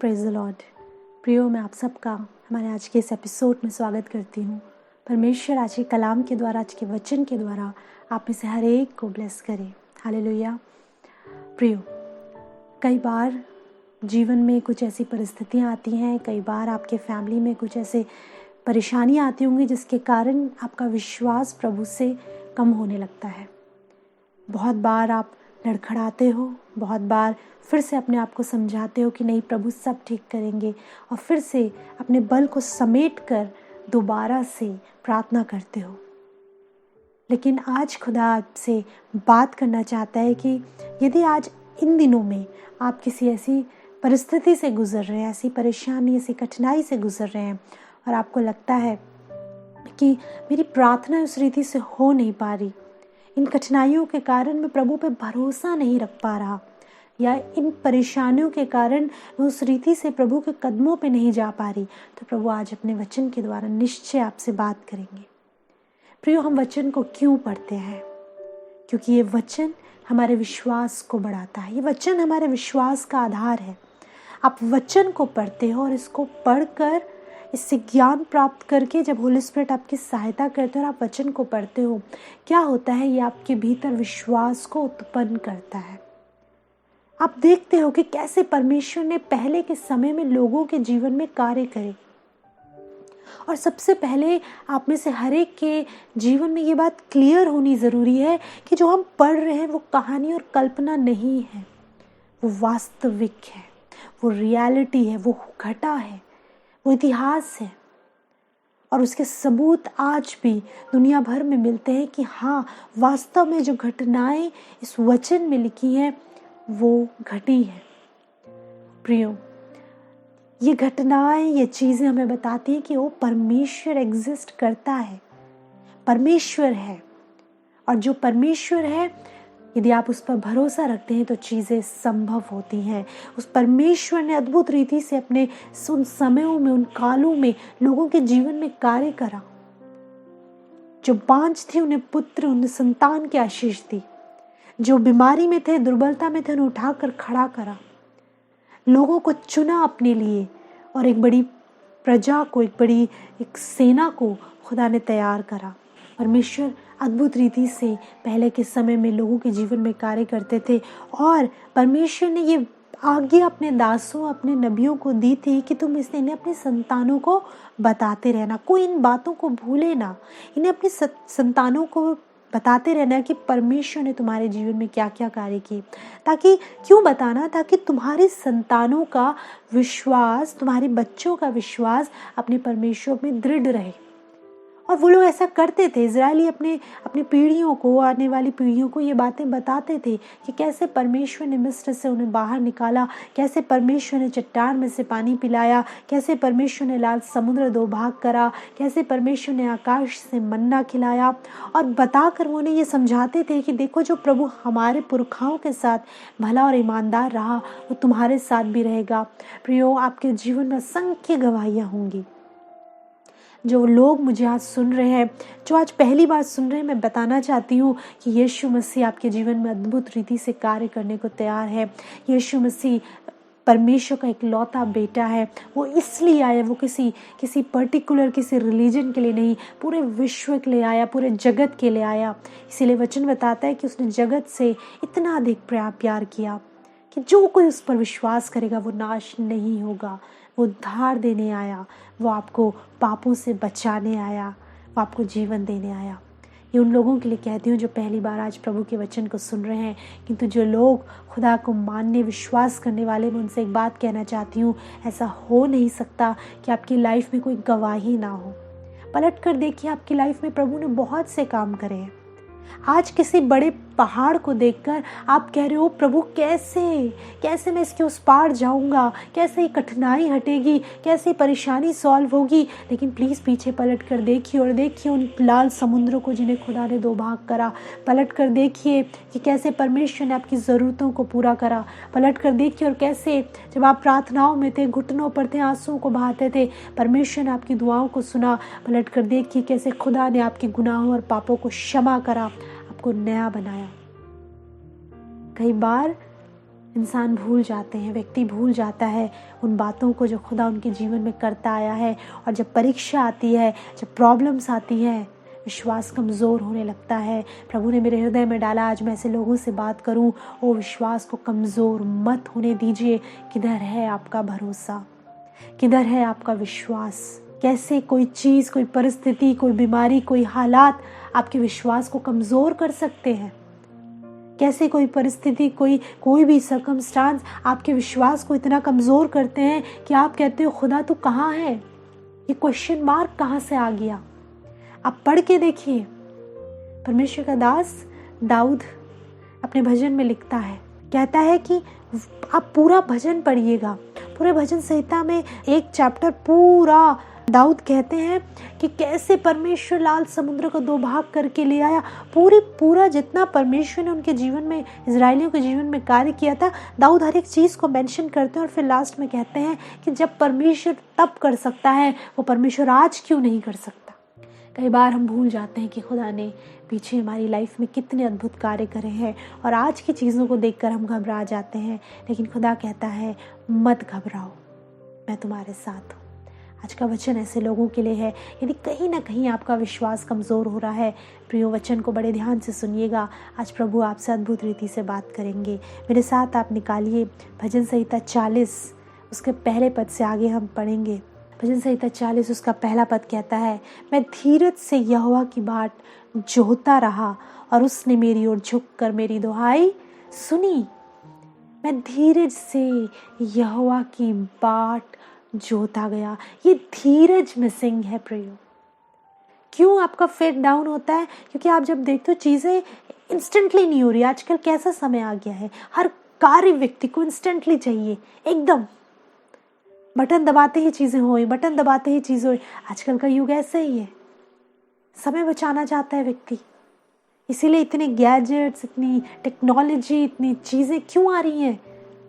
Praise the Lord. प्रियो, मैं आप सबका हमारे आज के इस एपिसोड में स्वागत करती हूँ। परमेश्वर आज के कलाम के द्वारा, आज के वचन के द्वारा आप में से हर एक को ब्लेस करे। हालेलुया। प्रियो, कई बार जीवन में कुछ ऐसी परिस्थितियाँ आती हैं, कई बार आपके फैमिली में कुछ ऐसे परेशानियाँ आती होंगी जिसके कारण आपका विश्वास प्रभु से कम होने लगता है। बहुत बार आप लड़खड़ाते हो, बहुत बार फिर से अपने आप को समझाते हो कि नहीं, प्रभु सब ठीक करेंगे, और फिर से अपने बल को समेट कर दोबारा से प्रार्थना करते हो। लेकिन आज खुदा आपसे बात करना चाहता है कि यदि आज इन दिनों में आप किसी ऐसी परिस्थिति से गुजर रहे हैं, ऐसी परेशानी, ऐसी कठिनाई से गुजर रहे हैं, और आपको लगता है कि मेरी प्रार्थना उस रीति से हो नहीं पा रही, इन कठिनाइयों के कारण मैं प्रभु पे भरोसा नहीं रख पा रहा, या इन परेशानियों के कारण मैं उस रीति से प्रभु के कदमों पे नहीं जा पा रही, तो प्रभु आज अपने वचन के द्वारा निश्चय आपसे बात करेंगे। प्रियो, हम वचन को क्यों पढ़ते हैं? क्योंकि ये वचन हमारे विश्वास को बढ़ाता है, ये वचन हमारे विश्वास का आधार है। आप वचन को पढ़ते हो और इसको पढ़कर, इससे ज्ञान प्राप्त करके, जब होली स्पिरिट आपकी सहायता करते हो और आप वचन को पढ़ते हो, क्या होता है, ये आपके भीतर विश्वास को उत्पन्न करता है। आप देखते हो कि कैसे परमेश्वर ने पहले के समय में लोगों के जीवन में कार्य करे। और सबसे पहले आप में से हर एक के जीवन में ये बात क्लियर होनी ज़रूरी है कि जो हम पढ़ रहे हैं वो कहानी और कल्पना नहीं है, वो वास्तविक है, वो रियलिटी है, वो घटा है, वो इतिहास है। और उसके सबूत आज भी दुनिया भर में मिलते हैं कि हाँ, वास्तव में जो घटनाएं इस वचन में लिखी हैं वो घटी है। प्रियो, ये घटनाएं, ये चीज़ें हमें बताती हैं कि वो परमेश्वर एग्जिस्ट करता है, परमेश्वर है। और जो परमेश्वर है, यदि आप उस पर भरोसा रखते हैं तो चीज़ें संभव होती हैं। उस परमेश्वर ने अद्भुत रीति से अपने उन समयों में, उन कालों में लोगों के जीवन में कार्य करा। जो बांझ थे उन्हें पुत्र, उन्हें संतान की आशीष दी। जो बीमारी में थे, दुर्बलता में थे, उन्हें उठाकर खड़ा करा। लोगों को चुना अपने लिए, और एक बड़ी प्रजा को, एक सेना को खुदा ने तैयार करा। परमेश्वर अद्भुत रीति से पहले के समय में लोगों के जीवन में कार्य करते थे, और परमेश्वर ने ये आज्ञा अपने दासों, अपने नबियों को दी थी कि तुम इन्हें अपने संतानों को बताते रहना। कोई इन बातों को भूले ना, इन्हें अपने संतानों को बताते रहना कि परमेश्वर ने तुम्हारे जीवन में क्या क्या कार्य किए। ताकि क्यों बताना? ताकि तुम्हारे संतानों का विश्वास, तुम्हारे बच्चों का विश्वास अपने परमेश्वर में दृढ़ रहे। और वो लोग ऐसा करते थे। इजरायली अपनी पीढ़ियों को, आने वाली पीढ़ियों को ये बातें बताते थे कि कैसे परमेश्वर ने मिस्र से उन्हें बाहर निकाला, कैसे परमेश्वर ने चट्टान में से पानी पिलाया, कैसे परमेश्वर ने लाल समुद्र दो भाग करा, कैसे परमेश्वर ने आकाश से मन्ना खिलाया। और बताकर वो उन्हें ये समझाते थे कि देखो, जो प्रभु हमारे पुरखाओं के साथ भला और ईमानदार रहा, वो तुम्हारे साथ भी रहेगा। प्रियो, आपके जीवन में असंख्य गवाहियाँ होंगी। जो लोग मुझे आज सुन रहे हैं, जो आज पहली बार सुन रहे हैं, मैं बताना चाहती हूँ कि यीशु मसीह आपके जीवन में अद्भुत रीति से कार्य करने को तैयार है। यीशु मसीह परमेश्वर का इकलौता बेटा है। वो इसलिए आया, वो किसी पर्टिकुलर, किसी रिलीजन के लिए नहीं, पूरे विश्व के लिए आया, पूरे जगत के लिए आया। इसीलिए वचन बताता है कि उसने जगत से इतना अधिक प्यार किया कि जो कोई उस पर विश्वास करेगा वो नाश नहीं होगा। वो उद्धार देने आया, वो आपको पापों से बचाने आया, वो आपको जीवन देने आया। ये उन लोगों के लिए कहती हूँ जो पहली बार आज प्रभु के वचन को सुन रहे हैं। किंतु जो लोग खुदा को मानने, विश्वास करने वाले, मैं उनसे एक बात कहना चाहती हूँ, ऐसा हो नहीं सकता कि आपकी लाइफ में कोई गवाही ना हो। पलट कर देखिए, आपकी लाइफ में प्रभु ने बहुत से काम करे हैं। आज किसी बड़े पहाड़ को देखकर आप कह रहे हो, प्रभु कैसे मैं इसके उस पार जाऊंगा, कैसे ये कठिनाई हटेगी, कैसे परेशानी सॉल्व होगी। लेकिन प्लीज़ पीछे पलट कर देखिए, और देखिए उन लाल समुद्रों को जिन्हें खुदा ने दो भाग करा। पलट कर देखिए कि कैसे परमेश्वर ने आपकी ज़रूरतों को पूरा करा। पलट कर देखिए, और कैसे जब आप प्रार्थनाओं में थे, घुटनों पर थे, आंसुओं को बहाते थे, परमेश्वर ने आपकी दुआओं को सुना। पलट कर देखिए कैसे खुदा ने आपके गुनाहों और पापों को क्षमा करा, आपको नया बनाया। कई बार इंसान भूल जाते हैं, व्यक्ति भूल जाता है उन बातों को जो खुदा उनके जीवन में करता आया है। और जब परीक्षा आती है, जब प्रॉब्लम्स आती हैं, विश्वास कमज़ोर होने लगता है। प्रभु ने मेरे हृदय में डाला आज मैं ऐसे लोगों से बात करूं, वो विश्वास को कमज़ोर मत होने दीजिए। किधर है आपका भरोसा, किधर है आपका विश्वास? कैसे कोई चीज़, कोई परिस्थिति, कोई बीमारी, कोई हालात आपके विश्वास को कमज़ोर कर सकते हैं? कैसे कोई परिस्थिति, कोई भी सर्कमस्टांस आपके विश्वास को इतना कमज़ोर करते हैं कि आप कहते हो खुदा तू कहाँ है? ये क्वेश्चन मार्क कहाँ से आ गया? आप पढ़ के देखिए। परमेश्वर का दास दाऊद अपने भजन में लिखता है, कहता है कि आप पूरा भजन पढ़िएगा। पूरे भजन संहिता में एक चैप्टर पूरा दाऊद कहते हैं कि कैसे परमेश्वर लाल समुद्र को दो भाग करके ले आया। पूरा जितना परमेश्वर ने उनके जीवन में, इजरायलियों के जीवन में कार्य किया था, दाऊद हर एक चीज़ को मेंशन करते हैं और फिर लास्ट में कहते हैं कि जब परमेश्वर तब कर सकता है, वो परमेश्वर आज क्यों नहीं कर सकता? कई बार हम भूल जाते हैं कि खुदा ने पीछे हमारी लाइफ में कितने अद्भुत कार्य करे हैं और आज की चीज़ों को देखकर हम घबरा जाते हैं। लेकिन खुदा कहता है मत घबराओ, मैं तुम्हारे साथ हूँ। आज का वचन ऐसे लोगों के लिए है, यदि कहीं ना कहीं आपका विश्वास कमज़ोर हो रहा है, प्रियो वचन को बड़े ध्यान से सुनिएगा। आज प्रभु आपसे अद्भुत रीति से बात करेंगे। मेरे साथ आप निकालिए भजन संहिता 40, उसके पहले पद से आगे हम पढ़ेंगे। भजन संहिता 40 उसका पहला पद कहता है, मैं धीरज से यहोवा की बाट जोहता रहा और उसने मेरी ओर झुक कर मेरी दुहाई सुनी। मैं धीरज से यहोवा की बाट जोता गया। ये धीरज मिसिंग है प्रियो। क्यों आपका फेथ डाउन होता है? क्योंकि आप जब देखते हो चीज़ें इंस्टेंटली नहीं हो रही। आजकल कैसा समय आ गया है, हर कार्य व्यक्ति को इंस्टेंटली चाहिए, एकदम बटन दबाते ही चीज़ें होई, बटन दबाते ही चीज़ें होई। आजकल का युग ऐसा ही है, समय बचाना चाहता है व्यक्ति। इसीलिए इतने गैजेट्स, इतनी टेक्नोलॉजी, इतनी चीज़ें क्यों आ रही हैं?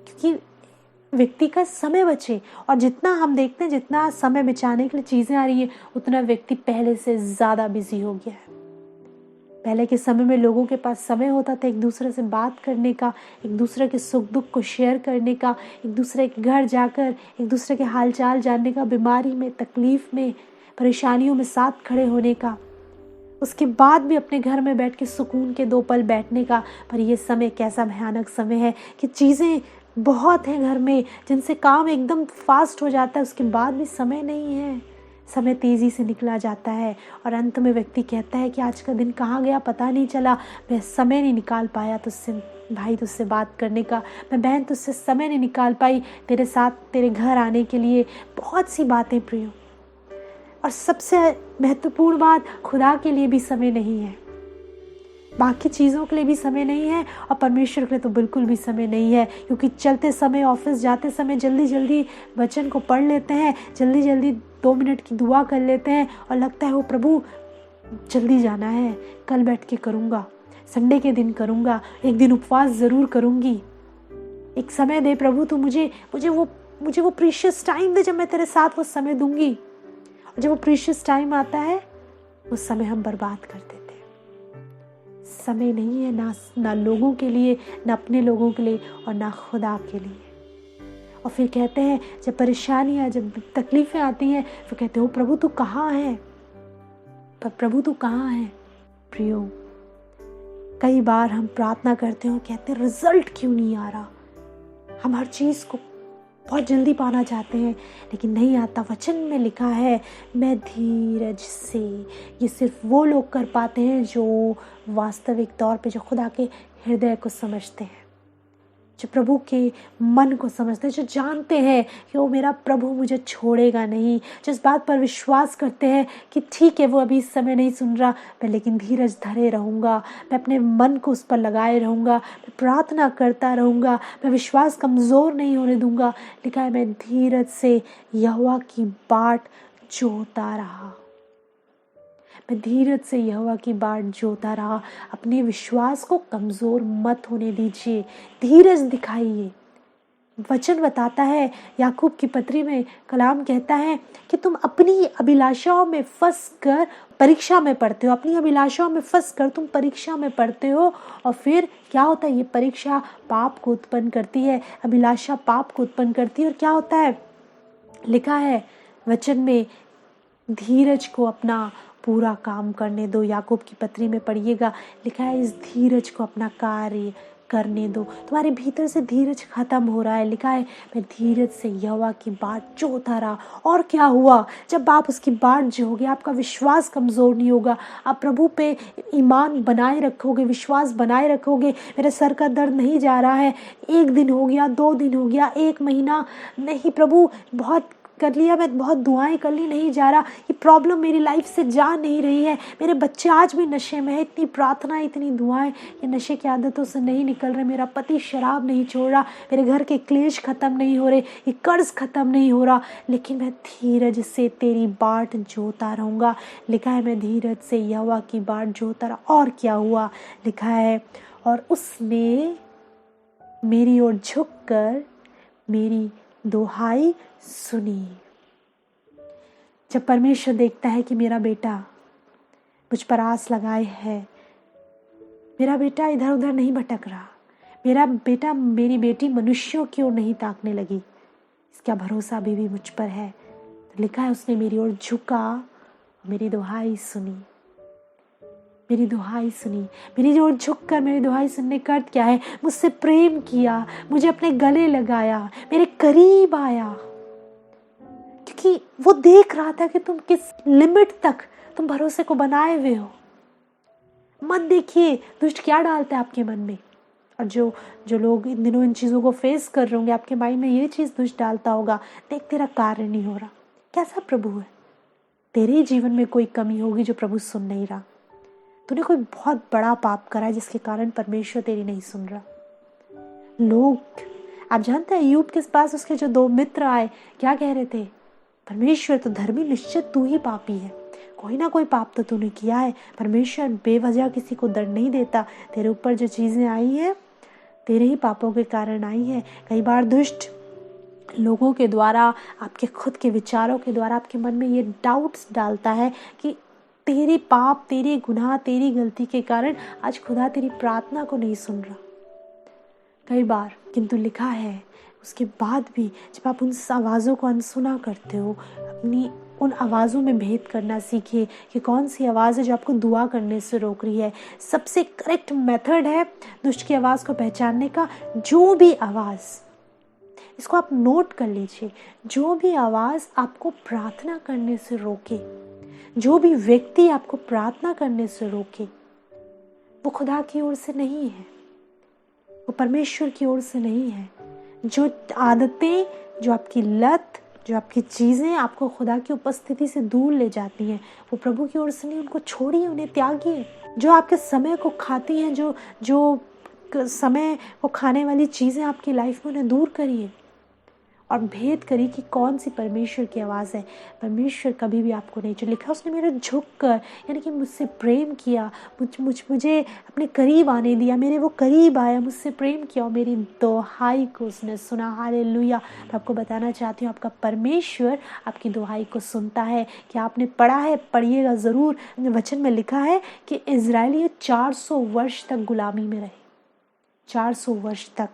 क्योंकि व्यक्ति का समय बचे। और जितना हम देखते हैं, जितना समय बचाने के लिए चीज़ें आ रही हैं, उतना व्यक्ति पहले से ज़्यादा बिजी हो गया है। पहले के समय में लोगों के पास समय होता था एक दूसरे से बात करने का, एक दूसरे के सुख दुख को शेयर करने का, एक दूसरे के घर जाकर एक दूसरे के हालचाल जानने का, बीमारी में, तकलीफ में, परेशानियों में साथ खड़े होने का, उसके बाद भी अपने घर में बैठ के सुकून के 2 पल बैठने का। पर ये समय कैसा भयानक समय है कि चीज़ें बहुत हैं घर में, जिनसे काम एकदम फास्ट हो जाता है, उसके बाद भी समय नहीं है। समय तेज़ी से निकला जाता है और अंत में व्यक्ति कहता है कि आज का दिन कहाँ गया पता नहीं चला। मैं समय नहीं निकाल पाया तुझसे भाई, तुझसे बात करने का। मैं बहन, तुझसे समय नहीं निकाल पाई तेरे साथ, तेरे घर आने के लिए। बहुत सी बातें प्रियो। और सबसे महत्वपूर्ण बात, खुदा के लिए भी समय नहीं है, बाकी चीज़ों के लिए भी समय नहीं है और परमेश्वर के लिए तो बिल्कुल भी समय नहीं है। क्योंकि चलते समय, ऑफिस जाते समय जल्दी जल्दी वचन को पढ़ लेते हैं, जल्दी जल्दी 2 मिनट की दुआ कर लेते हैं और लगता है वो प्रभु जल्दी जाना है, कल बैठ के करूँगा, संडे के दिन करूँगा, एक दिन उपवास ज़रूर करूँगी। एक समय दे प्रभु, तू मुझे वो प्रीशियस टाइम दे जब मैं तेरे साथ वो समय दूंगी। और जब वो प्रीशियस टाइम आता है, उस समय हम बर्बाद कर देते हैं। समय नहीं है ना लोगों के लिए, ना अपने लोगों के लिए और ना खुदा के लिए। और फिर कहते हैं जब परेशानियाँ, जब तकलीफ़ें आती हैं, फिर कहते हो प्रभु तू कहाँ है? पर प्रभु तू कहाँ है? प्रियो, कई बार हम प्रार्थना करते हो, कहते हैं रिजल्ट क्यों नहीं आ रहा? हम हर चीज़ को बहुत जल्दी पाना चाहते हैं लेकिन नहीं आता। वचन में लिखा है मैं धीरज से। ये सिर्फ वो लोग कर पाते हैं जो वास्तविक तौर पे, जो खुदा के हृदय को समझते हैं, जो प्रभु के मन को समझते हैं, जो जानते हैं कि वो मेरा प्रभु मुझे छोड़ेगा नहीं, जो इस बात पर विश्वास करते हैं कि ठीक है वो अभी इस समय नहीं सुन रहा, मैं लेकिन धीरज धरे रहूँगा, मैं अपने मन को उस पर लगाए रहूँगा, मैं प्रार्थना करता रहूँगा, मैं विश्वास कमज़ोर नहीं होने दूँगा। लिखा है मैं धीरज से यहोवा की बाट जोता रहा। मैं धीरज से यहोवा की बाट जोता रहा। अपने विश्वास को कमज़ोर मत होने दीजिए, धीरज दिखाइए। वचन बताता है, याकूब की पत्री में कलाम कहता है कि तुम अपनी अभिलाषाओं में फंस कर परीक्षा में पढ़ते हो, अपनी अभिलाषाओं में फंस कर तुम परीक्षा में पढ़ते हो। और फिर क्या होता है? ये परीक्षा पाप को उत्पन्न करती है, अभिलाषा पाप को उत्पन्न करती है। और क्या होता है? लिखा है वचन में, धीरज को अपना पूरा काम करने दो। याकूब की पत्री में पढ़िएगा, लिखा है इस धीरज को अपना कार्य करने दो। तुम्हारे भीतर से धीरज खत्म हो रहा है। लिखा है मैं धीरज से यहोवा की बाट जोता रहा। और क्या हुआ? जब आप उसकी बाट जोगे, आपका विश्वास कमज़ोर नहीं होगा। आप प्रभु पे ईमान बनाए रखोगे, विश्वास बनाए रखोगे। मेरे सर का दर्द नहीं जा रहा है, 1 दिन हो गया, 2 दिन हो गया, 1 महीना नहीं प्रभु, बहुत कर लिया, मैं बहुत दुआएं कर ली, नहीं जा रहा, ये प्रॉब्लम मेरी लाइफ से जा नहीं रही है, मेरे बच्चे आज भी नशे में है, इतनी प्रार्थना, इतनी दुआएं, ये नशे की आदतों से नहीं निकल रहे, मेरा पति शराब नहीं छोड़ रहा, मेरे घर के क्लेश खत्म नहीं हो रहे, ये कर्ज खत्म नहीं हो रहा, लेकिन मैं धीरज से तेरी बाट जोता रहूँगा। लिखा है मैं धीरज से यहोवा की बाट जोता रहा। और क्या हुआ? लिखा है और उसने मेरी ओर झुककर मेरी दुहाई सुनी। जब परमेश्वर देखता है कि मेरा बेटा मुझ पर आस लगाए है, मेरा बेटा इधर उधर नहीं भटक रहा, मेरा बेटा मेरी बेटी मनुष्यों की ओर नहीं ताकने लगी, इसका भरोसा अभी भी मुझ पर है, तो लिखा है उसने मेरी ओर झुका, मेरी दुहाई सुनी, मेरी दुहाई सुनी। मेरी ओर झुककर मेरी दुहाई सुनने का अर्थ क्या है? मुझसे प्रेम किया, मुझे अपने गले लगाया, मेरे करीब आया, क्योंकि वो देख रहा था कि तुम किस लिमिट तक तुम भरोसे को बनाए हुए हो। मत देखिए दुष्ट क्या डालता है आपके मन में। और जो लोग इन दिनों इन चीज़ों को फेस कर रहे होंगे, आपके माइंड में ये चीज़ दुष्ट डालता होगा, देख तेरा कार्य नहीं हो रहा, कैसा प्रभु है, तेरे जीवन में कोई कमी होगी जो प्रभु सुन नहीं रहा, तूने कोई बहुत बड़ा पाप करा है जिसके कारण परमेश्वर तेरी नहीं सुन रहा। लोग, आप जानते हैं अय्यूब के पास उसके जो 2 मित्र आए, क्या कह रहे थे? परमेश्वर तो धर्मी, निश्चित तू ही पापी है, कोई ना कोई पाप तो तूने किया है, परमेश्वर बेवजह किसी को दंड नहीं देता, तेरे ऊपर जो चीज़ें आई हैं तेरे ही पापों के कारण आई हैं। कई बार दुष्ट लोगों के द्वारा, आपके खुद के विचारों के द्वारा आपके मन में ये डाउट्स डालता है कि तेरे पाप, तेरे गुनाह, तेरी गलती के कारण आज खुदा तेरी प्रार्थना को नहीं सुन रहा। कई बार किंतु लिखा है उसके बाद भी जब आप उन आवाज़ों को अनसुना करते हो, अपनी उन आवाज़ों में भेद करना सीखिए कि कौन सी आवाज़ है जो आपको दुआ करने से रोक रही है। सबसे करेक्ट मेथड है दुष्ट की आवाज़ को पहचानने का, जो भी आवाज़, इसको आप नोट कर लीजिए, जो भी आवाज़ आपको प्रार्थना करने से रोके, जो भी व्यक्ति आपको प्रार्थना करने से रोके, वो खुदा की ओर से नहीं है, वो परमेश्वर की ओर से नहीं है। जो आदतें, जो आपकी लत, जो आपकी चीज़ें आपको खुदा की उपस्थिति से दूर ले जाती हैं, वो प्रभु की ओर से नहीं, उनको छोड़िए, उन्हें त्यागिए। जो आपके समय को खाती हैं, जो समय को खाने वाली चीज़ें आपकी लाइफ में, उन्हें दूर करिए और भेद करिए कि कौन सी परमेश्वर की आवाज़ है। परमेश्वर कभी भी आपको नहीं जो लिखा, उसने मेरे झुक कर, यानी कि मुझसे प्रेम किया, मुझे अपने करीब आने दिया, मेरे वो करीब आया, मुझसे प्रेम किया और मेरी दुहाई को उसने सुना। हालेलुया। मैं आपको बताना चाहती हूँ, आपका परमेश्वर आपकी दुहाई को सुनता है। क्या आपने पढ़ा है? पढ़िएगा ज़रूर। वचन में लिखा है कि इजराइली 400 वर्ष तक गुलामी में रहे, 400 वर्ष तक।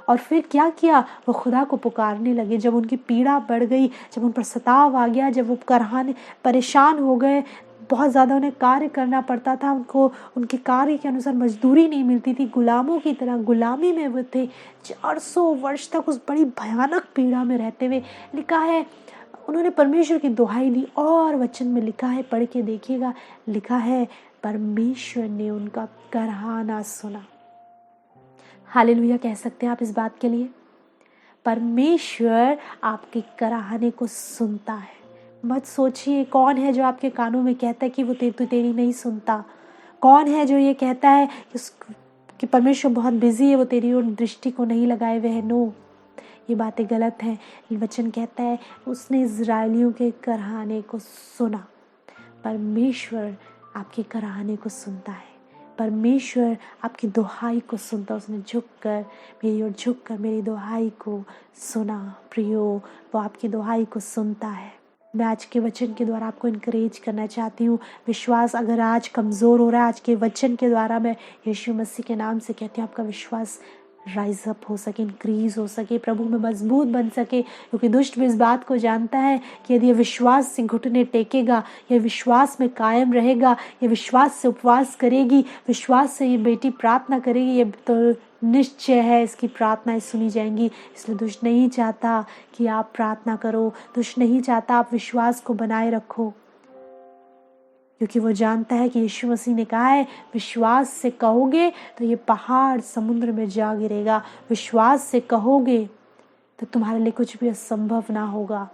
और फिर क्या किया? वो खुदा को पुकारने लगे। जब उनकी पीड़ा बढ़ गई, जब उन पर सताव आ गया, जब वो कराहने परेशान हो गए, बहुत ज़्यादा उन्हें कार्य करना पड़ता था, उनको उनके कार्य के अनुसार मजदूरी नहीं मिलती थी, गुलामों की तरह गुलामी में वो थे 400 वर्ष तक, उस बड़ी भयानक पीड़ा में रहते हुए। लिखा है उन्होंने परमेश्वर की दुहाई दी और वचन में लिखा है, पढ़ के देखिएगा, लिखा है परमेश्वर ने उनका कराहना सुना। हालेलुया कह सकते हैं आप इस बात के लिए। परमेश्वर आपके कराहने को सुनता है। मत सोचिए कौन है जो आपके कानों में कहता है कि वो तेरी नहीं सुनता। कौन है जो ये कहता है कि परमेश्वर बहुत बिजी है, वो तेरी ओर दृष्टि को नहीं लगाए हुए है। नो, ये बातें गलत हैं। वचन कहता है उसने इजराइलियों के कराहने को सुना। परमेश्वर आपके कराहने को सुनता है। परमेश्वर आपकी दुहाई को सुनता। उसने झुककर मेरी ओर झुककर मेरी दुहाई को सुना। प्रियो, वो आपकी दुहाई को सुनता है। मैं आज के वचन के द्वारा आपको इनकरेज करना चाहती हूँ। विश्वास अगर आज कमज़ोर हो रहा है, आज के वचन के द्वारा मैं यीशु मसीह के नाम से कहती हूँ, आपका विश्वास राइज अप हो सके, इंक्रीज हो सके, प्रभु में मजबूत बन सके। क्योंकि दुष्ट भी इस बात को जानता है कि यदि ये विश्वास से घुटने टेकेगा, ये विश्वास में कायम रहेगा, ये विश्वास से उपवास करेगी, विश्वास से ये बेटी प्रार्थना करेगी, ये तो निश्चय है इसकी प्रार्थनाएं सुनी जाएंगी। इसलिए दुष्ट नहीं चाहता कि आप प्रार्थना करो, दुष्ट नहीं चाहता आप विश्वास को बनाए रखो, क्योंकि वो जानता है कि यीशु मसीह ने कहा है विश्वास से कहोगे तो ये पहाड़ समुद्र में जा गिरेगा। विश्वास से कहोगे तो तुम्हारे लिए कुछ भी असंभव ना होगा।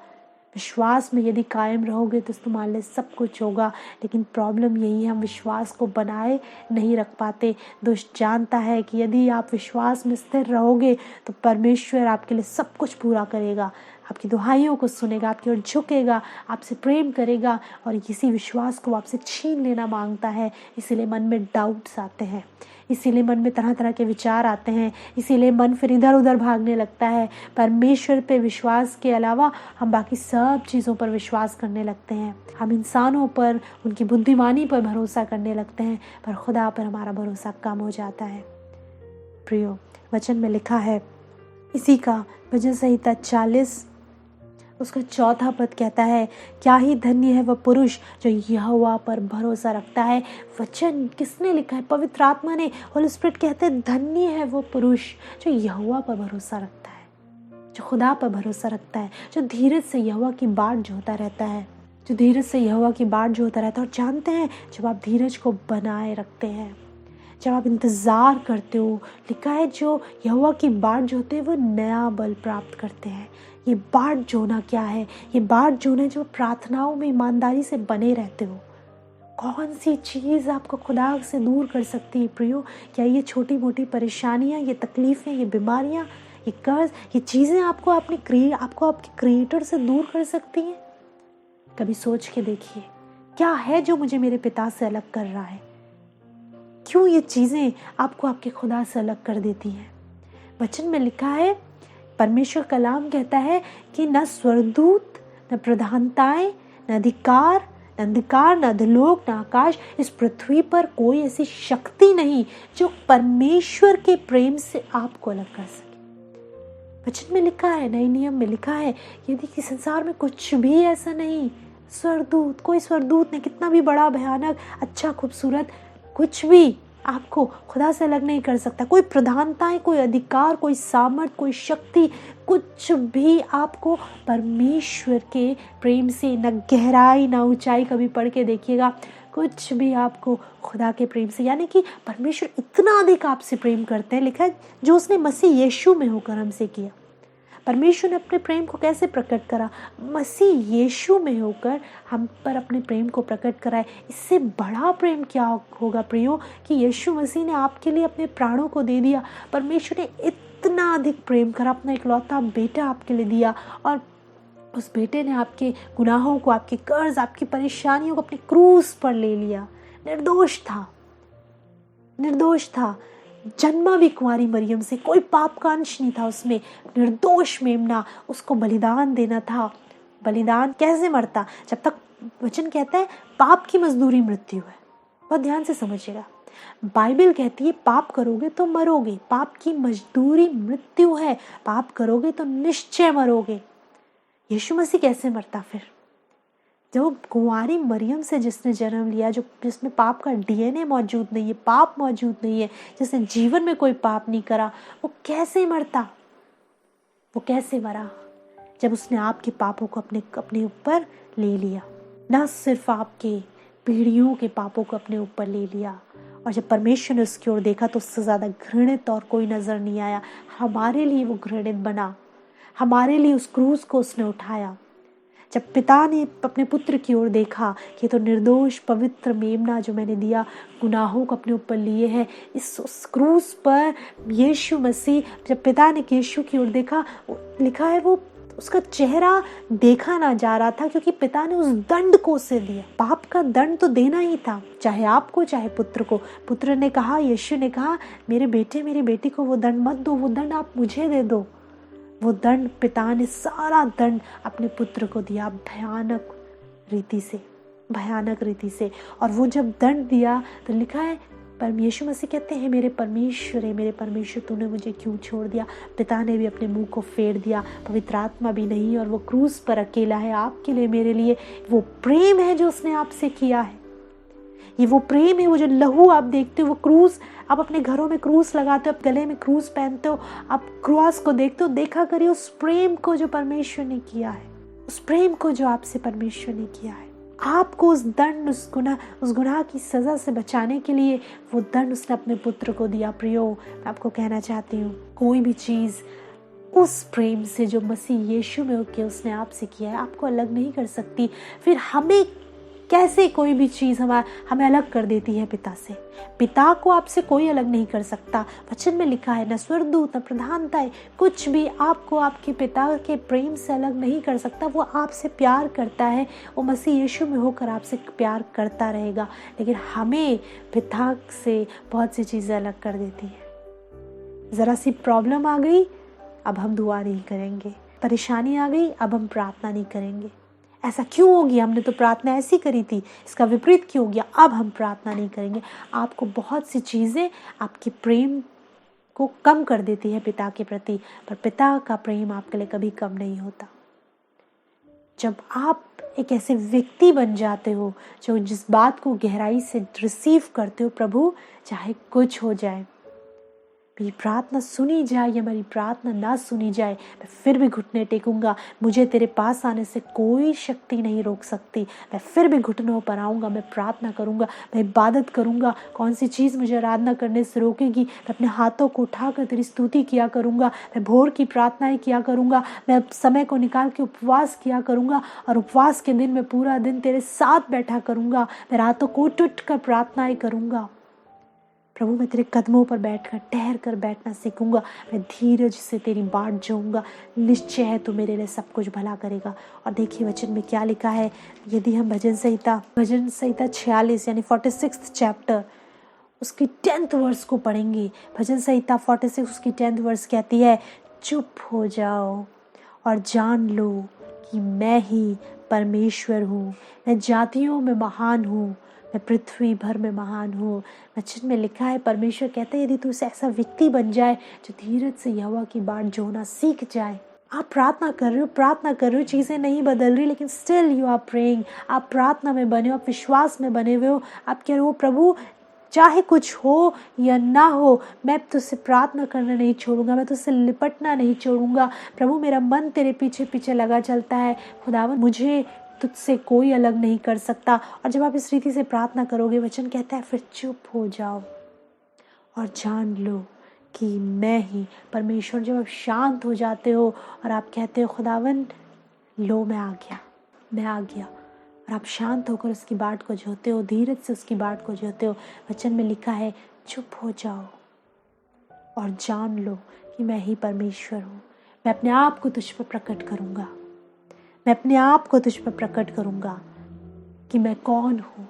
विश्वास में यदि कायम रहोगे तो तुम्हारे लिए सब कुछ होगा। लेकिन प्रॉब्लम यही है, हम विश्वास को बनाए नहीं रख पाते। दुष्ट जानता है कि यदि आप विश्वास में स्थिर रहोगे तो परमेश्वर आपके लिए सब कुछ पूरा करेगा, आपकी दुहाइयों को सुनेगा, आपकी ओर झुकेगा, आपसे प्रेम करेगा और किसी विश्वास को आपसे छीन लेना मांगता है। इसीलिए मन में डाउट्स आते हैं, इसीलिए मन में तरह तरह के विचार आते हैं, इसीलिए मन फिर इधर उधर भागने लगता है। परमेश्वर पे विश्वास के अलावा हम बाकी सब चीज़ों पर विश्वास करने लगते हैं। हम इंसानों पर, उनकी बुद्धिमानी पर भरोसा करने लगते हैं, पर खुदा पर हमारा भरोसा कम हो जाता है। प्रियो, वचन में लिखा है, इसी का भजन संहिता 40 उसका 4 पद कहता है, क्या ही धन्य है वह पुरुष जो यहोवा पर भरोसा रखता है। वचन किसने लिखा है? पवित्र आत्मा ने। होली स्पिरिट कहते हैं धन्य है वो पुरुष जो यहोवा पर भरोसा रखता है, जो खुदा पर भरोसा रखता है, जो धीरज से यहोवा की बाट जोता रहता है, जो धीरज से यहोवा की बाट जोता रहता है। और जानते हैं, जब आप धीरज को बनाए रखते हैं, जब आप इंतज़ार करते हो, लिखा है जो यहोवा की बाट जोते हैं वो नया बल प्राप्त करते हैं। ये बाट जोना क्या है? ये बाट जोना है जो प्रार्थनाओं में ईमानदारी से बने रहते हो। कौन सी चीज़ आपको खुदा से दूर कर सकती है प्रियो? क्या ये छोटी मोटी परेशानियाँ, ये तकलीफ़ें, ये बीमारियाँ, ये कर्ज, ये चीज़ें आपको आपके क्रिएटर से दूर कर सकती हैं? कभी सोच के देखिए, क्या है जो मुझे मेरे पिता से अलग कर रहा है? क्यों ये चीज़ें आपको आपके खुदा से अलग कर देती हैं? वचन में लिखा है, परमेश्वर कलाम कहता है कि न स्वर्गदूत, न प्रधानताएं, न अधिकार, न अंधकार, न अधोलोक, न आकाश, इस पृथ्वी पर कोई ऐसी शक्ति नहीं जो परमेश्वर के प्रेम से आपको अलग कर सके। वचन में लिखा है, नए नियम में लिखा है, यदि कि संसार में कुछ भी ऐसा नहीं, स्वर्गदूत, कोई स्वर्गदूत ने कितना भी बड़ा, भयानक, अच्छा, खूबसूरत, कुछ भी आपको खुदा से अलग नहीं कर सकता। कोई प्रधानताएं, कोई अधिकार, कोई सामर्थ, कोई शक्ति, कुछ भी आपको परमेश्वर के प्रेम से, न गहराई न ऊंचाई, कभी पढ़ के देखिएगा, कुछ भी आपको खुदा के प्रेम से, यानी कि परमेश्वर इतना अधिक आपसे प्रेम करते हैं। लिखा है जो उसने मसीह यीशु में होकर हमसे किया। परमेश्वर ने अपने प्रेम को कैसे प्रकट करा? मसीह यीशु में होकर हम पर अपने प्रेम को प्रकट करा है। इससे बड़ा प्रेम क्या होगा प्रियो, कि यीशु मसीह ने आपके लिए अपने प्राणों को दे दिया। परमेश्वर ने इतना अधिक प्रेम करा, अपना इकलौता बेटा आपके लिए दिया, और उस बेटे ने आपके गुनाहों को, आपके कर्ज, आपकी परेशानियों को अपने क्रूस पर ले लिया। निर्दोष था, जन्मा भी कुंवारी मरियम से, कोई पाप का अंश नहीं था उसमें, निर्दोष मेमना, उसको बलिदान देना था। बलिदान कैसे मरता? जब तक, वचन कहता है पाप की मजदूरी मृत्यु है। बहुत ध्यान से समझिएगा, बाइबल कहती है पाप करोगे तो मरोगे, पाप की मजदूरी मृत्यु है, पाप करोगे तो निश्चय मरोगे। यीशु मसीह कैसे मरता फिर? जो कुंवारी मरियम से जिसने जन्म लिया, जिसमें पाप का डीएनए मौजूद नहीं है, पाप मौजूद नहीं है, जिसने जीवन में कोई पाप नहीं करा, वो कैसे मरता? वो कैसे मरा? जब उसने आपके पापों को अपने ऊपर ले लिया। ना सिर्फ आपके पीढ़ियों के पापों को अपने ऊपर ले लिया, और जब परमेश्वर ने उसकी ओर देखा तो उससे ज़्यादा घृणित और कोई नज़र नहीं आया। हमारे लिए वो घृणित बना, हमारे लिए उस क्रूस को उसने उठाया। जब पिता ने अपने पुत्र की ओर देखा कि तो निर्दोष पवित्र मेमना जो मैंने दिया, गुनाहों को अपने ऊपर लिए है, उस क्रूस पर यीशु मसीह, जब पिता ने यीशु की ओर देखा, लिखा है वो उसका चेहरा देखा ना जा रहा था, क्योंकि पिता ने उस दंड को उसे दिया। पाप का दंड तो देना ही था, चाहे आपको चाहे पुत्र को। पुत्र ने कहा, यीशु ने कहा, मेरे बेटे मेरी बेटी को वो दंड मत दो, वो दंड आप मुझे दे दो। वो दंड पिता ने सारा दंड अपने पुत्र को दिया, भयानक रीति से। और वो जब दंड दिया तो लिखा है, यीशु मसीह कहते हैं, मेरे परमेश्वर तूने मुझे क्यों छोड़ दिया। पिता ने भी अपने मुंह को फेर दिया, पवित्र आत्मा भी नहीं, और वो क्रूस पर अकेला है आपके लिए, मेरे लिए। वो प्रेम है जो उसने आपसे किया है, ये वो प्रेम है। वो जो लहू आप देखते हो, वो क्रूस, आप अपने घरों में क्रूस लगाते हो, आप गले में क्रूस पहनते हो, आप क्रॉस को देखते हो। देखा करिए उस प्रेम को जो परमेश्वर ने किया है, उस प्रेम को जो आपसे परमेश्वर ने किया है। आपको उस दंड, उस गुनाह की सजा से बचाने के लिए वो दंड उसने अपने पुत्र को दिया। प्रियो, मैं आपको कहना चाहती हूँ, कोई भी चीज़ उस प्रेम से जो मसीह यीशु में होकर उसने आपसे किया है, आपको अलग नहीं कर सकती। फिर हमें कैसे कोई भी चीज़ हमें अलग कर देती है पिता से? पिता को आपसे कोई अलग नहीं कर सकता। वचन में लिखा है, न स्वर्गदूत न प्रधानताएं, कुछ भी आपको आपके पिता के प्रेम से अलग नहीं कर सकता। वो आपसे प्यार करता है, वो मसीह यीशु में होकर आपसे प्यार करता रहेगा। लेकिन हमें पिता से बहुत सी चीज़ें अलग कर देती है। ज़रा सी प्रॉब्लम आ गई, अब हम दुआ नहीं करेंगे। परेशानी आ गई, अब हम प्रार्थना नहीं करेंगे। ऐसा क्यों हो गया? हमने तो प्रार्थना ऐसी करी थी, इसका विपरीत क्यों हो गया? अब हम प्रार्थना नहीं करेंगे। आपको बहुत सी चीज़ें आपके प्रेम को कम कर देती है पिता के प्रति, पर पिता का प्रेम आपके लिए कभी कम नहीं होता। जब आप एक ऐसे व्यक्ति बन जाते हो जो जिस बात को गहराई से रिसीव करते हो, प्रभु चाहे कुछ हो जाए, मेरी प्रार्थना सुनी जाए या मेरी प्रार्थना ना सुनी जाए, मैं फिर भी घुटने टेकूंगा। मुझे तेरे पास आने से कोई शक्ति नहीं रोक सकती। मैं फिर भी घुटनों पर आऊँगा, मैं प्रार्थना करूँगा, मैं इबादत करूँगा। कौन सी चीज़ मुझे आराधना करने से रोकेगी? मैं अपने हाथों को उठाकर तेरी स्तुति किया करूँगा, मैं भोर की प्रार्थनाएं किया करूँगा, मैं समय को निकाल के उपवास किया करूँगा, और उपवास के दिन मैं पूरा दिन तेरे साथ बैठा करूँगा। मैं रातों को उठ कर प्रार्थनाएं करूँगा। प्रभु, मैं तेरे कदमों पर बैठकर ठहर कर बैठना सीखूंगा। मैं धीरज से तेरी बाट जाऊंगा। निश्चय है तू मेरे लिए सब कुछ भला करेगा। और देखिए वचन में क्या लिखा है, यदि हम भजन संहिता 46 यानी 46 चैप्टर उसकी 10th वर्स को पढ़ेंगे। भजन संहिता 46 उसकी 10th वर्स कहती है, चुप हो जाओ और जान लो कि मैं ही परमेश्वर हूँ। मैं जातियों में महान हूँ, मैं पृथ्वी भर में महान हूँ। वचन में लिखा है, परमेश्वर कहते हैं, यदि तू ऐसा व्यक्ति बन जाए जो धीरज से यहोवा की बाट जोना सीख जाए। आप प्रार्थना कर रहे हो, चीज़ें नहीं बदल रही, लेकिन स्टिल यू आर प्रेइंग। आप प्रार्थना में बने हो, आप विश्वास में बने हुए हो। आप कह रहे हो, प्रभु चाहे कुछ हो या ना हो, मैं तुझसे प्रार्थना करना नहीं छोड़ूंगा, मैं तुझसे लिपटना नहीं छोड़ूंगा। प्रभु, मेरा मन तेरे पीछे पीछे लगा चलता है। खुदावन, मुझे तुझसे कोई अलग नहीं कर सकता। और जब आप इस रीति से प्रार्थना करोगे, वचन कहता है, फिर चुप हो जाओ और जान लो कि मैं ही परमेश्वर। जब आप शांत हो जाते हो और आप कहते हो, खुदावन लो मैं आ गया, और आप शांत होकर उसकी बाट को जोते हो, धीरज से उसकी बाट को जोते हो। वचन में लिखा है, चुप हो जाओ और जान लो कि मैं ही परमेश्वर हूँ। मैं अपने आप को तुझ पर प्रकट करूँगा, मैं अपने आप को तुझ पर प्रकट करूँगा कि मैं कौन हूँ।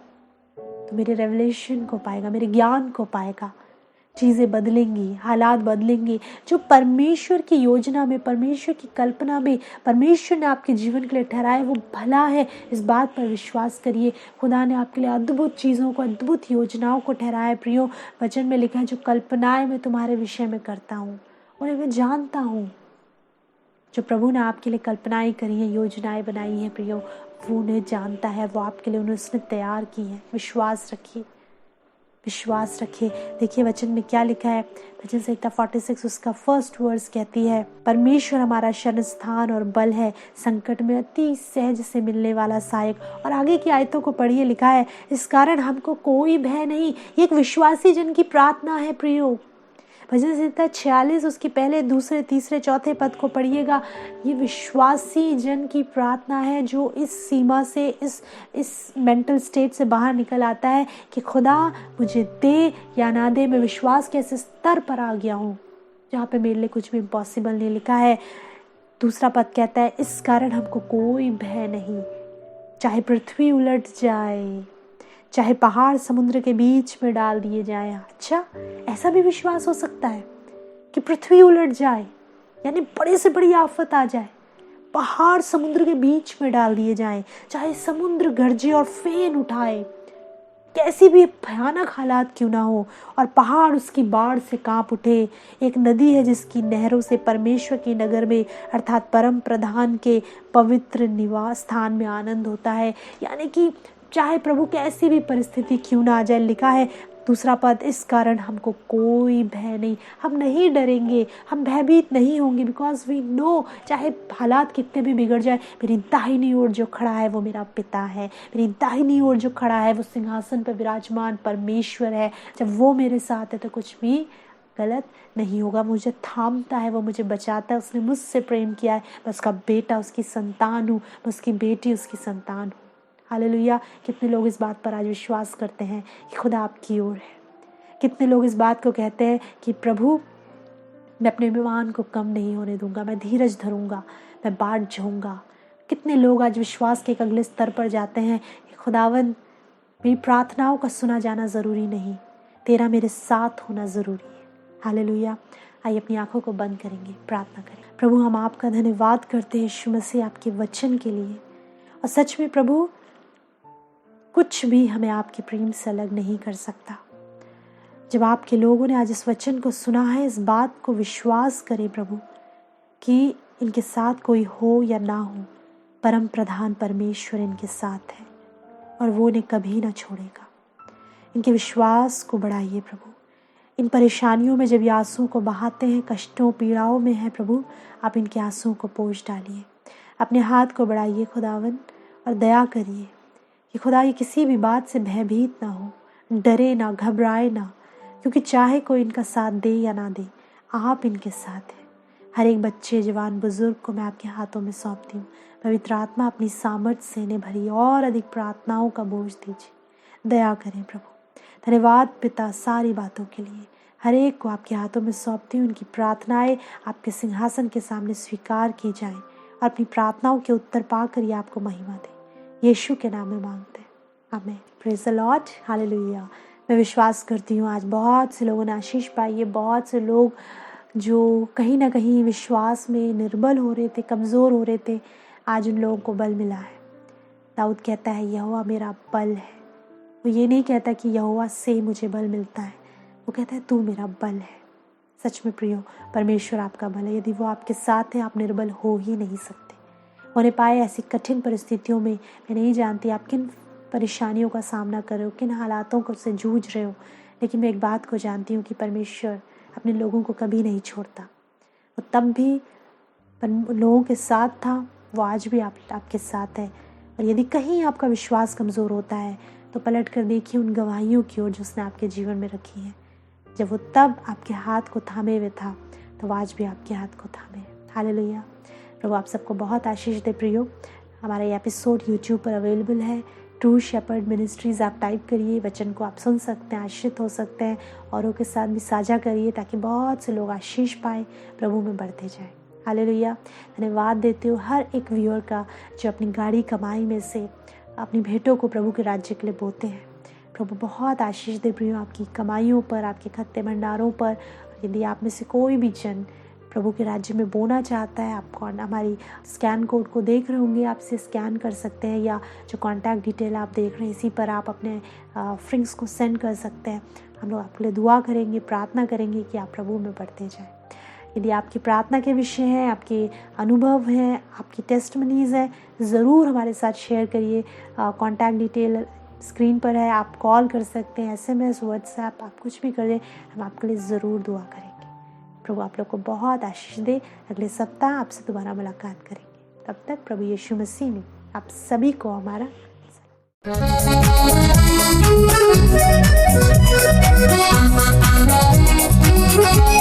तो मेरे रेवलेशन को पाएगा, मेरे ज्ञान को पाएगा। चीज़ें बदलेंगी, हालात बदलेंगे। जो परमेश्वर की योजना में, परमेश्वर की कल्पना में परमेश्वर ने आपके जीवन के लिए ठहराया, वो भला है। इस बात पर विश्वास करिए। खुदा ने आपके लिए अद्भुत चीज़ों को, अद्भुत योजनाओं को ठहराया। प्रियो, वचन में लिखा है, जो कल्पनाएं मैं तुम्हारे विषय में करता हूँ उन्हें मैं जानता हूँ। जो प्रभु ने आपके लिए कल्पनाएं करी हैं, योजनाएं बनाई हैं, प्रियो, वो उन्हें जानता है, वो आपके लिए उसने तैयार की है। विश्वास रखिए। देखिए वचन में क्या लिखा है। भजन संहिता 46 उसका 1st वर्स कहती है, परमेश्वर हमारा शरण स्थान और बल है, संकट में अति सहज से मिलने वाला सहायक। और आगे की आयतों को पढ़िए, लिखा है, इस कारण हमको कोई भय नहीं। ये एक विश्वासी जन की प्रार्थना है प्रियो। भजन संहिता 46 उसकी पहले, दूसरे, तीसरे, चौथे पद को पढ़िएगा। ये विश्वासी जन की प्रार्थना है जो इस सीमा से, इस मेंटल स्टेट से बाहर निकल आता है कि खुदा मुझे दे या ना दे, मैं विश्वास के ऐसे स्तर पर आ गया हूँ जहाँ पे मेरे लिए कुछ भी इम्पॉसिबल नहीं। लिखा है, दूसरा पद कहता है, इस कारण हमको कोई भय नहीं, चाहे पृथ्वी उलट जाए, चाहे पहाड़ समुद्र के बीच में डाल दिए जाए। अच्छा, ऐसा भी विश्वास हो सकता है कि पृथ्वी उलट जाए, यानी बड़े से बड़ी आफत आ जाए, पहाड़ समुद्र के बीच में डाल दिए जाएं, चाहे समुद्र गरजे और फेन उठाए, कैसी भी भयानक हालात क्यों ना हो, और पहाड़ उसकी बाढ़ से कांप उठे। एक नदी है जिसकी नहरों से परमेश्वर के नगर में अर्थात परम प्रधान के पवित्र निवास स्थान में आनंद होता है। यानी कि चाहे प्रभु कैसी भी परिस्थिति क्यों ना आ जाए, लिखा है दूसरा पद, इस कारण हमको कोई भय नहीं, हम नहीं डरेंगे, हम भयभीत नहीं होंगे, बिकॉज वी नो चाहे हालात कितने भी बिगड़ जाए, मेरी दाहिनी ओर जो खड़ा है वो मेरा पिता है, मेरी दाहिनी ओर जो खड़ा है वो सिंहासन पर विराजमान परमेश्वर है। जब वो मेरे साथ है तो कुछ भी गलत नहीं होगा। मुझे थामता है, वो मुझे बचाता है, उसने मुझसे प्रेम किया है, मैं उसका बेटा, उसकी संतान हूँ, मैं उसकी बेटी, उसकी संतान हूँ। हालेलुया। कितने लोग इस बात पर आज विश्वास करते हैं कि खुदा आपकी ओर है। कितने लोग इस बात को कहते हैं कि प्रभु मैं अपने मेहमान को कम नहीं होने दूंगा, मैं धीरज धरूंगा, मैं बाट जाऊंगा। कितने लोग आज विश्वास के एक अगले स्तर पर जाते हैं कि खुदावन मेरी प्रार्थनाओं का सुना जाना ज़रूरी नहीं, तेरा मेरे साथ होना ज़रूरी है। हालेलुया। आइए अपनी आंखों को बंद करेंगे, प्रार्थना करें। प्रभु हम आपका धन्यवाद करते हैं यीशु मसीह आपके वचन के लिए। और सच में प्रभु कुछ भी हमें आपके प्रेम से अलग नहीं कर सकता। जब आपके लोगों ने आज इस वचन को सुना है, इस बात को विश्वास करें प्रभु कि इनके साथ कोई हो या ना हो, परम प्रधान परमेश्वर इनके साथ है और वो इन्हें कभी ना छोड़ेगा। इनके विश्वास को बढ़ाइए प्रभु। इन परेशानियों में जब ये आंसुओं को बहाते हैं, कष्टों पीड़ाओं में हैं प्रभु, आप इनके आंसुओं को पोंछ डालिए। अपने हाथ को बढ़ाइए खुदावन और दया करिए कि खुदा ये किसी भी बात से भयभीत ना हो, डरे ना, घबराए ना, क्योंकि चाहे कोई इनका साथ दे या ना दे, आप इनके साथ हैं। हर एक बच्चे, जवान, बुजुर्ग को मैं आपके हाथों में सौंपती हूँ। पवित्र आत्मा अपनी सामर्थ से इन्हें भरी और अधिक प्रार्थनाओं का बोझ दीजिए। दया करें प्रभु। धन्यवाद पिता सारी बातों के लिए। हर एक को आपके हाथों में सौंपती हूँ। उनकी प्रार्थनाएं आपके सिंहासन के सामने स्वीकार की जाएं और अपनी प्रार्थनाओं के उत्तर पाकर ये आपको महिमा दें। यीशु के नाम में मांगते हैं, आमीन। Praise the Lord, hallelujah. मैं विश्वास करती हूँ आज बहुत से लोगों ने आशीष पाई है। बहुत से लोग जो कहीं ना कहीं विश्वास में निर्बल हो रहे थे, कमज़ोर हो रहे थे, आज उन लोगों को बल मिला है। दाऊद कहता है यहोवा मेरा बल है। वो ये नहीं कहता कि यहोवा से मुझे बल मिलता है, वो कहता है तू मेरा बल है। सच में प्रियो, परमेश्वर आपका बल है। यदि वो आपके साथ है, आप निर्बल हो ही नहीं सकते। होने पाए ऐसी कठिन परिस्थितियों में, मैं नहीं जानती आप किन परेशानियों का सामना कर रहे हो, किन हालातों को से जूझ रहे हो, लेकिन मैं एक बात को जानती हूँ कि परमेश्वर अपने लोगों को कभी नहीं छोड़ता। वो तब भी लोगों के साथ था, वो आज भी आपके साथ है। और यदि कहीं आपका विश्वास कमज़ोर होता है तो पलट कर देखिए उन गवाहियों की ओर जो उसने आपके जीवन में रखी है। जब वो तब आपके हाथ को थामे हुए था, तो आज भी आपके हाथ को थामे है। हालेलुया। प्रभु आप सबको बहुत आशीष दे प्रियो। हमारा ये एपिसोड यूट्यूब पर अवेलेबल है, ट्रू शेपर्ड मिनिस्ट्रीज़। आप टाइप करिए, वचन को आप सुन सकते हैं, आशीषित हो सकते हैं। औरों के साथ भी साझा करिए ताकि बहुत से लोग आशीष पाएँ, प्रभु में बढ़ते जाएँ। हालेलुया। धन्यवाद देते हो हर एक व्यूअर का जो अपनी गाड़ी कमाई में से अपनी भेंटों को प्रभु के राज्य के लिए बोते हैं। प्रभु बहुत आशीष दे प्रियो आपकी कमाइयों पर, आपके खत्ते भंडारों पर। यदि आप में से कोई भी जन प्रभु के राज्य में बोना चाहता है, आपको हमारी स्कैन कोड को देख रहे होंगे, आप इसे स्कैन कर सकते हैं, या जो कॉन्टैक्ट डिटेल आप देख रहे हैं इसी पर आप अपने फ्रिंग्स को सेंड कर सकते हैं। हम लोग आपके लिए दुआ करेंगे, प्रार्थना करेंगे कि आप प्रभु में बढ़ते जाएं। यदि आपकी प्रार्थना के विषय हैं, आपके अनुभव हैं, आपकी टेस्टमनीज़ हैं, ज़रूर हमारे साथ शेयर करिए। कॉन्टैक्ट डिटेल स्क्रीन पर है, आप कॉल कर सकते हैं, SMS, व्हाट्सएप, आप कुछ भी करें, हम आपके लिए ज़रूर दुआ करेंगे। प्रभु आप लोग को बहुत आशीष दे। अगले सप्ताह आपसे दोबारा मुलाकात करेंगे। तब तक प्रभु यीशु मसीह में आप सभी को हमारा सलाम।